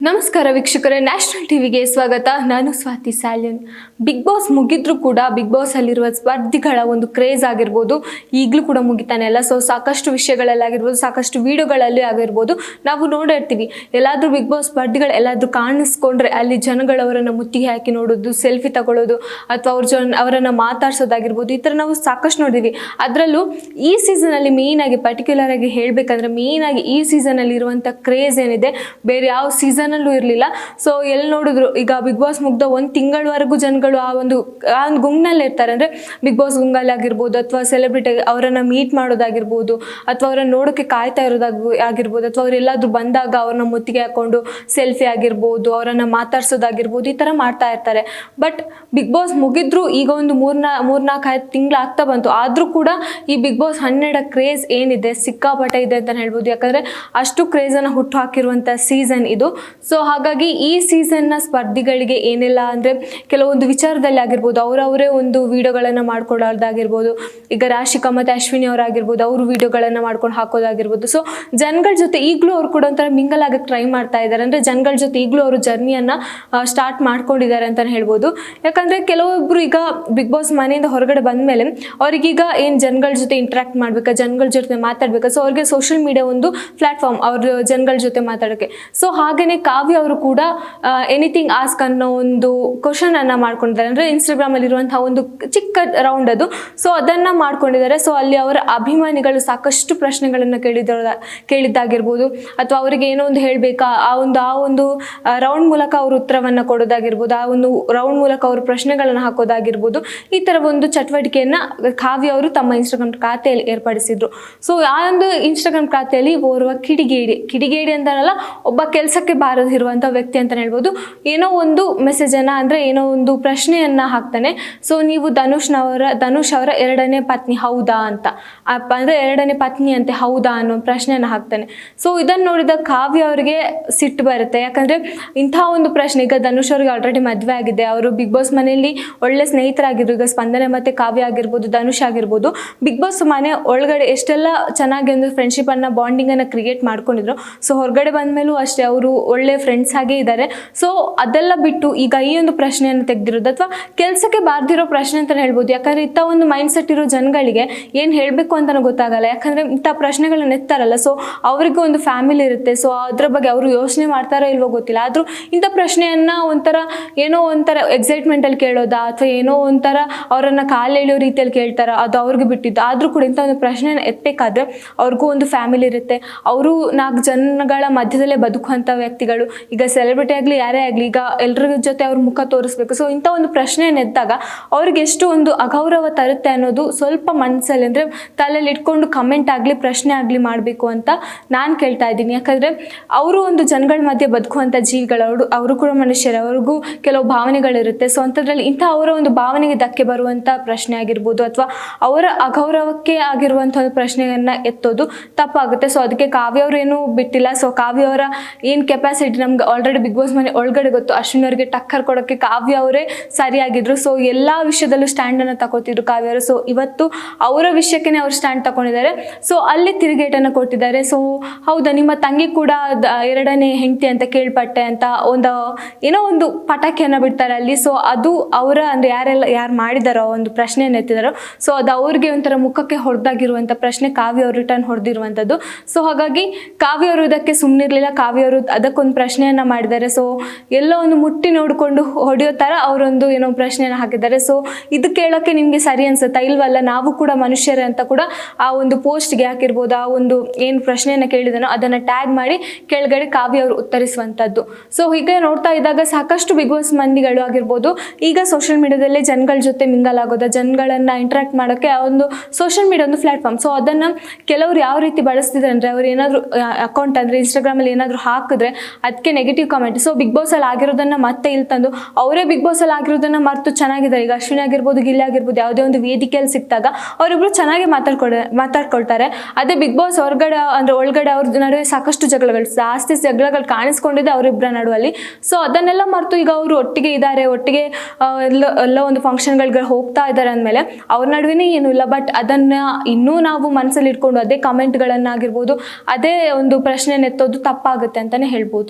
ನಮಸ್ಕಾರ ವೀಕ್ಷಕರೇ, ನ್ಯಾಷನಲ್ ಟಿವಿಗೆ ಸ್ವಾಗತ. ನಾನು ಸ್ವಾತಿ ಸಾಲ್ಯನ್. ಬಿಗ್ ಬಾಸ್ ಮುಗಿದ್ರೂ ಕೂಡ ಬಿಗ್ ಬಾಸ್ ಅಲ್ಲಿರುವ ಸ್ಪರ್ಧಿಗಳ ಒಂದು ಕ್ರೇಜ್ ಆಗಿರ್ಬೋದು ಈಗಲೂ ಕೂಡ ಮುಗಿತಾನೆ ಅಲ್ಲ. ಸಾಕಷ್ಟು ವಿಷಯಗಳಲ್ಲಾಗಿರ್ಬೋದು, ಸಾಕಷ್ಟು ವಿಡಿಯೋಗಳಲ್ಲಿ ಆಗಿರ್ಬೋದು ನಾವು ನೋಡಿರ್ತೀವಿ. ಎಲ್ಲಾದ್ರೂ ಬಿಗ್ ಬಾಸ್ ಸ್ಪರ್ಧಿಗಳು ಎಲ್ಲಾದ್ರೂ ಕಾಣಿಸ್ಕೊಂಡ್ರೆ ಅಲ್ಲಿ ಜನಗಳವರನ್ನ ಮುತ್ತಿಗೆ ಹಾಕಿ ನೋಡೋದು, ಸೆಲ್ಫಿ ತಗೊಳ್ಳೋದು, ಅಥವಾ ಅವರನ್ನ ಮಾತಾಡ್ಸೋದಾಗಿರ್ಬೋದು, ಈ ಥರ ನಾವು ಸಾಕಷ್ಟು ನೋಡಿದ್ವಿ. ಅದರಲ್ಲೂ ಈ ಸೀಸನಲ್ಲಿ ಮೇಯ್ನ್ ಆಗಿ ಪರ್ಟಿಕ್ಯುಲರ್ ಆಗಿ ಹೇಳಬೇಕಂದ್ರೆ ಮೇಯ್ನ್ ಆಗಿ ಈ ಸೀಸನಲ್ಲಿ ಇರುವಂಥ ಕ್ರೇಜ್ ಏನಿದೆ ಬೇರೆ ಯಾವ ಸೀಸನ್ ಅಲ್ಲೂ ಇರಲಿಲ್ಲ. ಸೊ ಎಲ್ಲಿ ನೋಡಿದ್ರು ಈಗ ಬಿಗ್ ಬಾಸ್ ಮುಗ್ದ ಒಂದು ತಿಂಗಳವರೆಗೂ ಜನಗಳು ಆ ಒಂದು ಗುಂಗ್ನಲ್ಲಿ ಇರ್ತಾರೆ. ಅಂದರೆ ಬಿಗ್ ಬಾಸ್ ಗುಂಗಲ್ಲಿ ಆಗಿರ್ಬೋದು, ಅಥವಾ ಸೆಲೆಬ್ರಿಟಿ ಅವರನ್ನು ಮೀಟ್ ಮಾಡೋದಾಗಿರ್ಬೋದು, ಅಥವಾ ಅವರನ್ನು ನೋಡೋಕ್ಕೆ ಕಾಯ್ತಾ ಇರೋದಾಗಿರ್ಬೋದು, ಅಥವಾ ಅವರೆಲ್ಲಾದ್ರೂ ಬಂದಾಗ ಅವ್ರನ್ನ ಮುತ್ತಿಗೆ ಹಾಕೊಂಡು ಸೆಲ್ಫಿ ಆಗಿರ್ಬೋದು, ಅವರನ್ನು ಮಾತಾಡ್ಸೋದಾಗಿರ್ಬೋದು, ಈ ಥರ ಮಾಡ್ತಾ ಇರ್ತಾರೆ. ಬಟ್ ಬಿಗ್ ಬಾಸ್ ಮುಗಿದ್ರು ಈಗ ಒಂದು ಮೂರ್ನಾಲ್ಕು ತಿಂಗಳು ಆಗ್ತಾ ಬಂತು. ಆದರೂ ಕೂಡ ಈ ಬಿಗ್ ಬಾಸ್ 12 ಕ್ರೇಜ್ ಏನಿದೆ ಸಿಕ್ಕಾಪಟ್ಟೆ ಇದೆ ಅಂತ ಹೇಳ್ಬೋದು. ಯಾಕಂದರೆ ಅಷ್ಟು ಕ್ರೇಜನ್ನು ಹುಟ್ಟು ಹಾಕಿರುವಂಥ ಸೀಸನ್ ಇದು. ಸೊ ಹಾಗಾಗಿ ಈ ಸೀಸನ್ನ ಸ್ಪರ್ಧಿಗಳಿಗೆ ಏನೆಲ್ಲ ಅಂದರೆ ಕೆಲವೊಂದು ವಿಚಾರದಲ್ಲಿ ಆಗಿರ್ಬೋದು ಅವರವರೇ ಒಂದು ವಿಡಿಯೋಗಳನ್ನು ಮಾಡ್ಕೊಳ್ಳೋದಾಗಿರ್ಬೋದು. ಈಗ ರಾಶಿಕಾ ಮತ್ತು ಅಶ್ವಿನಿ ಅವರಾಗಿರ್ಬೋದು, ಅವರು ವಿಡಿಯೋಗಳನ್ನು ಮಾಡ್ಕೊಂಡು ಹಾಕೋದಾಗಿರ್ಬೋದು. ಸೊ ಜನಗಳ ಜೊತೆ ಈಗಲೂ ಅವ್ರು ಕೂಡ ಒಂಥರ ಮಿಂಗಲ್ ಆಗಕ್ಕೆ ಟ್ರೈ ಮಾಡ್ತಾ ಇದ್ದಾರೆ. ಅಂದರೆ ಜನಗಳ ಜೊತೆ ಈಗಲೂ ಅವರು ಜರ್ನಿಯನ್ನು ಸ್ಟಾರ್ಟ್ ಮಾಡ್ಕೊಂಡಿದ್ದಾರೆ ಅಂತಲೇ ಹೇಳ್ಬೋದು. ಯಾಕಂದರೆ ಕೆಲವೊಬ್ಬರು ಈಗ ಬಿಗ್ ಬಾಸ್ ಮನೆಯಿಂದ ಹೊರಗಡೆ ಬಂದ ಮೇಲೆ ಅವ್ರಿಗೀಗ ಏನು ಜನಗಳ ಜೊತೆ ಇಂಟ್ರ್ಯಾಕ್ಟ್ ಮಾಡಬೇಕಾ, ಜನಗಳ ಜೊತೆ ಮಾತಾಡಬೇಕಾ, ಸೊ ಅವ್ರಿಗೆ ಸೋಷಿಯಲ್ ಮೀಡಿಯಾ ಒಂದು ಪ್ಲ್ಯಾಟ್ಫಾರ್ಮ್ ಅವ್ರ ಜನಗಳ ಜೊತೆ ಮಾತಾಡೋಕ್ಕೆ. ಸೊ ಹಾಗೆಯೇ ಕಾವ್ಯ ಅವರು ಕೂಡ ಎನಿಥಿಂಗ್ ಆಸ್ಕ್ ಅನ್ನೋ ಒಂದು ಕ್ವಶನ್ ಅನ್ನ ಮಾಡ್ಕೊಂಡಿದ್ದಾರೆ. ಅಂದರೆ ಇನ್ಸ್ಟಾಗ್ರಾಮಲ್ಲಿರುವಂತಹ ಒಂದು ಚಿಕ್ಕ ರೌಂಡ್ ಅದು. ಸೊ ಅದನ್ನು ಮಾಡ್ಕೊಂಡಿದ್ದಾರೆ. ಸೊ ಅಲ್ಲಿ ಅವರ ಅಭಿಮಾನಿಗಳು ಸಾಕಷ್ಟು ಪ್ರಶ್ನೆಗಳನ್ನು ಕೇಳಿದ್ದಾಗಿರ್ಬೋದು, ಅಥವಾ ಅವರಿಗೆ ಏನೋ ಒಂದು ಹೇಳಬೇಕಾ ಆ ಒಂದು ರೌಂಡ್ ಮೂಲಕ ಅವರು ಉತ್ತರವನ್ನು ಕೊಡೋದಾಗಿರ್ಬೋದು, ಆ ಒಂದು ರೌಂಡ್ ಮೂಲಕ ಅವರು ಪ್ರಶ್ನೆಗಳನ್ನು ಹಾಕೋದಾಗಿರ್ಬೋದು. ಈ ಥರ ಒಂದು ಚಟುವಟಿಕೆಯನ್ನು ಕಾವ್ಯ ಅವರು ತಮ್ಮ ಇನ್ಸ್ಟಾಗ್ರಾಮ್ ಖಾತೆಯಲ್ಲಿ ಏರ್ಪಡಿಸಿದ್ರು. ಸೊ ಆ ಒಂದು ಇನ್ಸ್ಟಾಗ್ರಾಮ್ ಖಾತೆಯಲ್ಲಿ ಓರ್ವ ಕಿಡಿಗೇಡಿ ಅಂತಾರಲ್ಲ, ಒಬ್ಬ ಕೆಲಸಕ್ಕೆ ಬಾರದಿರುವಂಥ ವ್ಯಕ್ತಿ ಅಂತಲೇ ಹೇಳ್ಬೋದು, ಏನೋ ಒಂದು ಮೆಸೇಜನ್ನು ಅಂದರೆ ಏನೋ ಒಂದು ಪ್ರಶ್ನೆಯನ್ನು ಹಾಕ್ತಾನೆ. ಸೊ ನೀವು ಧನುಷ್ ಅವರ ಎರಡನೇ ಪತ್ನಿ ಹೌದಾ ಅಂತ, ಅಂದರೆ ಎರಡನೇ ಪತ್ನಿ ಅಂತೆ ಹೌದಾ ಅನ್ನೋ ಪ್ರಶ್ನೆಯನ್ನು ಹಾಕ್ತಾನೆ. ಸೊ ಇದನ್ನು ನೋಡಿದ ಕಾವ್ಯ ಅವರಿಗೆ ಸಿಟ್ಟು ಬರುತ್ತೆ. ಯಾಕಂದರೆ ಇಂಥ ಒಂದು ಪ್ರಶ್ನೆ, ಈಗ ಧನುಷ್ ಅವ್ರಿಗೆ ಆಲ್ರೆಡಿ ಮದುವೆ ಆಗಿದೆ, ಅವರು ಬಿಗ್ ಬಾಸ್ ಮನೆಯಲ್ಲಿ ಒಳ್ಳೆ ಸ್ನೇಹಿತರಾಗಿದ್ರು. ಈಗ ಸ್ಪಂದನೆ ಮತ್ತು ಕಾವ್ಯ ಆಗಿರ್ಬೋದು, ಧನುಷ್ ಆಗಿರ್ಬೋದು, ಬಿಗ್ ಬಾಸ್ ಮನೆ ಒಳಗಡೆ ಎಷ್ಟೆಲ್ಲ ಚೆನ್ನಾಗಿ ಒಂದು ಫ್ರೆಂಡ್ಶಿಪ್ಪನ್ನು ಬಾಂಡಿಂಗನ್ನು ಕ್ರಿಯೇಟ್ ಮಾಡ್ಕೊಂಡಿದ್ರು. ಸೊ ಹೊರಗಡೆ ಬಂದ ಮೇಲೂ ಅಷ್ಟೇ ಅವರು ಒಳ್ಳೆ ಫ್ರೆಂಡ್ಸ್ ಹಾಗೆ ಇದ್ದಾರೆ. ಸೊ ಅದೆಲ್ಲ ಬಿಟ್ಟು ಈಗ ಈ ಒಂದು ಪ್ರಶ್ನೆಯನ್ನು ತೆಗೆದಿರೋದು, ಅಥವಾ ಕೆಲಸಕ್ಕೆ ಬಾರ್ದಿರೋ ಪ್ರಶ್ನೆ ಅಂತಲೇ ಹೇಳ್ಬೋದು. ಯಾಕಂದರೆ ಇಂಥ ಒಂದು ಮೈಂಡ್ ಸೆಟ್ ಇರೋ ಜನಗಳಿಗೆ ಏನು ಹೇಳಬೇಕು ಅಂತಲೂ ಗೊತ್ತಾಗಲ್ಲ. ಯಾಕಂದರೆ ಇಂಥ ಪ್ರಶ್ನೆಗಳನ್ನ ಎತ್ತಾರಲ್ಲ, ಸೊ ಅವರಿಗೂ ಒಂದು ಫ್ಯಾಮಿಲಿ ಇರುತ್ತೆ. ಸೊ ಅದ್ರ ಬಗ್ಗೆ ಅವರು ಯೋಚನೆ ಮಾಡ್ತಾರೋ ಇಲ್ವೋ ಗೊತ್ತಿಲ್ಲ. ಆದರೂ ಇಂಥ ಪ್ರಶ್ನೆಯನ್ನು ಏನೋ ಒಂಥರ ಎಕ್ಸೈಟ್ಮೆಂಟಲ್ಲಿ ಕೇಳೋದಾ, ಅಥವಾ ಏನೋ ಒಂಥರ ಅವರನ್ನು ಕಾಲೆಳೆಯೋ ರೀತಿಯಲ್ಲಿ ಕೇಳ್ತಾರ, ಅದು ಅವ್ರಿಗೆ ಬಿಟ್ಟಿದ್ದು. ಆದರೂ ಕೂಡ ಇಂಥ ಒಂದು ಪ್ರಶ್ನೆಯನ್ನು ಎತ್ತಬೇಕಾದ್ರೆ ಅವ್ರಿಗೂ ಒಂದು ಫ್ಯಾಮಿಲಿ ಇರುತ್ತೆ. ಅವರು 4 ಜನಗಳ ಮಧ್ಯದಲ್ಲೇ ಬದುಕುವಂಥ ವ್ಯಕ್ತಿಗಳು. ಈಗ ಸೆಲೆಬ್ರಿಟಿ ಆಗಲಿ ಯಾರೇ ಆಗಲಿ, ಈಗ ಎಲ್ಲರ ಜೊತೆ ಅವ್ರ ಮುಖ ತೋರಿಸ್ಬೇಕು. ಸೊ ಇಂಥ ಒಂದು ಪ್ರಶ್ನೆಯನ್ನು ಎದ್ದಾಗ ಅವ್ರಿಗೆ ಎಷ್ಟು ಒಂದು ಅಗೌರವ ತರುತ್ತೆ ಅನ್ನೋದು ಸ್ವಲ್ಪ ಮನಸ್ಸಲ್ಲಿ, ಅಂದರೆ ತಲೆಯಲ್ಲಿ ಇಟ್ಕೊಂಡು ಕಮೆಂಟ್ ಆಗಲಿ ಪ್ರಶ್ನೆ ಆಗಲಿ ಮಾಡಬೇಕು ಅಂತ ನಾನು ಕೇಳ್ತಾ ಇದ್ದೀನಿ. ಯಾಕಂದರೆ ಅವರು ಒಂದು ಜನಗಳ ಮಧ್ಯೆ ಬದುಕುವಂಥ ಜೀವಿಗಳು, ಅವರು ಕೂಡ ಮನುಷ್ಯರು, ಅವ್ರಿಗೂ ಕೆಲವು ಭಾವನೆಗಳಿರುತ್ತೆ. ಸೊ ಅಂಥದ್ರಲ್ಲಿ ಇಂಥ ಅವರ ಒಂದು ಭಾವನೆಗೆ ಧಕ್ಕೆ ಬರುವಂಥ ಪ್ರಶ್ನೆ ಆಗಿರ್ಬೋದು, ಅಥವಾ ಅವರ ಅಗೌರವಕ್ಕೆ ಆಗಿರುವಂಥ ಒಂದು ಪ್ರಶ್ನೆಯನ್ನು ಎತ್ತೋದು ತಪ್ಪಾಗುತ್ತೆ. ಸೊ ಅದಕ್ಕೆ ಕಾವ್ಯ ಅವರು ಏನೂ ಬಿಟ್ಟಿಲ್ಲ. ಸೊ ಕಾವ್ಯ ಅವರ ಏನು ಕೆಪಾಸಿಟಿ ನಮ್ಗೆ ಆಲ್ರೆಡಿ ಬಿಗ್ ಬಾಸ್ ಮನೆ ಒಳಗಡೆ ಗೊತ್ತು. ಅಶ್ವಿನಿ ಅವರಿಗೆ ಟಕ್ಕರ್ ಕೊಡೋಕ್ಕೆ ಕಾವ್ಯ ಅವರೇ ಸರಿಯಾಗಿದ್ರು. ಸೊ ಎಲ್ಲ ವಿಷಯದಲ್ಲೂ ಸ್ಟ್ಯಾಂಡನ್ನು ತಗೋತಿದ್ರು ಕಾವ್ಯ ಅವರು. ಸೊ ಇವತ್ತು ಅವರ ವಿಷಯಕ್ಕೆ ಅವ್ರು ಸ್ಟ್ಯಾಂಡ್ ತಗೊಂಡಿದ್ದಾರೆ. ಸೊ ಅಲ್ಲಿ ತಿರುಗೇಟನ್ನು ಕೊಟ್ಟಿದ್ದಾರೆ. ಸೊ ಹೌದಾ, ನಿಮ್ಮ ತಂಗಿ ಕೂಡ ಎರಡನೇ ಹೆಂಡತಿ ಅಂತ ಕೇಳ್ಪಟ್ಟೆ ಅಂತ ಏನೋ ಒಂದು ಪಟಾಕಿಯನ್ನು ಬಿಡ್ತಾರೆ ಅಲ್ಲಿ. ಸೊ ಅದು ಅವರ ಅಂದರೆ ಯಾರು ಮಾಡಿದಾರೋ ಒಂದು ಪ್ರಶ್ನೆಯನ್ನು ಎತ್ತಿದಾರೋ, ಸೊ ಅದು ಅವ್ರಿಗೆ ಒಂಥರ ಮುಖಕ್ಕೆ ಹೊಡೆದಾಗಿರುವಂಥ ಪ್ರಶ್ನೆ ಕಾವ್ಯ ಅವರು ರಿಟರ್ನ್ ಹೊಡೆದಿರುವಂಥದ್ದು. ಸೊ ಹಾಗಾಗಿ ಕಾವ್ಯ ಅವರು ಇದಕ್ಕೆ ಸುಮ್ಮನಿರಲಿಲ್ಲ. ಕಾವ್ಯ ಅವರು ಅದಕ್ಕೊಂದು ಪ್ರಶ್ನೆಯನ್ನು ಮಾಡಿದ್ದಾರೆ. ಸೊ ಎಲ್ಲೋ ಒಂದು ಮುಟ್ಟಿ ನೋಡಿಕೊಂಡು ಹೊಡೆಯೋ ಥರ ಅವರೊಂದು ಏನೋ ಪ್ರಶ್ನೆಯನ್ನು ಹಾಕಿದ್ದಾರೆ. ಸೊ ಇದು ಕೇಳೋಕ್ಕೆ ನಿಮಗೆ ಸರಿ ಅನ್ಸುತ್ತಾ? ಇಲ್ವಲ್ಲ, ನಾವು ಕೂಡ ಮನುಷ್ಯರೇ ಅಂತ ಕೂಡ ಆ ಒಂದು ಪೋಸ್ಟ್ಗೆ ಹಾಕಿರ್ಬೋದು. ಆ ಒಂದು ಏನು ಪ್ರಶ್ನೆಯನ್ನು ಕೇಳಿದನೋ ಅದನ್ನು ಟ್ಯಾಗ್ ಮಾಡಿ ಕೆಳಗಡೆ ಕಾವ್ಯ ಅವರು ಉತ್ತರಿಸುವಂಥದ್ದು. ಸೊ ಹೀಗೆ ನೋಡ್ತಾ ಇದ್ದಾಗ ಸಾಕಷ್ಟು ಬಿಗ್ ಬಾಸ್ ಮಂದಿಗಳು ಆಗಿರ್ಬೋದು ಈಗ ಸೋಷಿಯಲ್ ಮೀಡಿಯಾದಲ್ಲೇ ಜನಗಳ ಜೊತೆ ಮಿಂಗಲ್ ಆಗೋದು, ಜನಗಳನ್ನು ಇಂಟ್ರಾಕ್ಟ್ ಮಾಡೋಕ್ಕೆ ಆ ಒಂದು ಸೋಷಿಯಲ್ ಮೀಡಿಯಾ ಒಂದು ಪ್ಲ್ಯಾಟ್ಫಾರ್ಮ್. ಸೊ ಅದನ್ನು ಕೆಲವರು ಯಾವ ರೀತಿ ಬಳಸ್ತಿದ್ದಾರೆ ಅಂದರೆ, ಅವ್ರು ಏನಾದರೂ ಅಕೌಂಟ್ ಅಂದರೆ ಇನ್ಸ್ಟಾಗ್ರಾಮಲ್ಲಿ ಏನಾದರೂ ಹಾಕಿದ್ರೆ ಅದಕ್ಕೆ ನೆಗೆಟಿವ್ ಕಮೆಂಟ್. ಸೊ ಬಿಗ್ ಬಾಸಲ್ಲಿ ಆಗಿರೋದನ್ನು ಮತ್ತೆ ಇಲ್ಲಿ ತಂದು ಅವರೇ ಬಿಗ್ ಬಾಸಲ್ಲಿ ಆಗಿರೋದನ್ನು ಮರೆತು ಚೆನ್ನಾಗಿದ್ದಾರೆ. ಈಗ ಅಶ್ವಿನಿ ಆಗಿರ್ಬೋದು, ಗಿಲ್ಲಿ ಆಗಿರ್ಬೋದು, ಯಾವುದೇ ಒಂದು ವೇದಿಕೆಯಲ್ಲಿ ಸಿಕ್ಕಿದಾಗ ಅವರಿಬ್ಬರು ಚೆನ್ನಾಗಿ ಮಾತಾಡ್ಕೊಳ್ತಾರೆ. ಅದೇ ಬಿಗ್ ಬಾಸ್ ಹೊರಗಡೆ ಅಂದರೆ ಒಳಗಡೆ ಅವ್ರ ನಡುವೆ ಸಾಕಷ್ಟು ಜಾಸ್ತಿ ಜಗಳಗಳು ಕಾಣಿಸ್ಕೊಂಡಿದೆ ಅವರಿಬ್ಬರ ನಡುವಲ್ಲಿ. ಸೊ ಅದನ್ನೆಲ್ಲ ಮರೆತು ಈಗ ಅವರು ಒಟ್ಟಿಗೆ ಇದ್ದಾರೆ, ಒಟ್ಟಿಗೆ ಎಲ್ಲ ಒಂದು ಫಂಕ್ಷನ್ಗಳಿಗೆ ಹೋಗ್ತಾ ಇದ್ದಾರೆ ಅಂದಮೇಲೆ ಅವ್ರ ನಡುವೆ ಏನೂ ಇಲ್ಲ. ಬಟ್ ಅದನ್ನು ಇನ್ನೂ ನಾವು ಮನಸ್ಸಲ್ಲಿ ಇಟ್ಕೊಂಡು ಅದೇ ಕಮೆಂಟ್ಗಳನ್ನಾಗಿರ್ಬೋದು, ಅದೇ ಒಂದು ಪ್ರಶ್ನೆ ಎತ್ತೋದು ತಪ್ಪಾಗುತ್ತೆ ಅಂತಲೇ ಹೇಳ್ಬೋದು.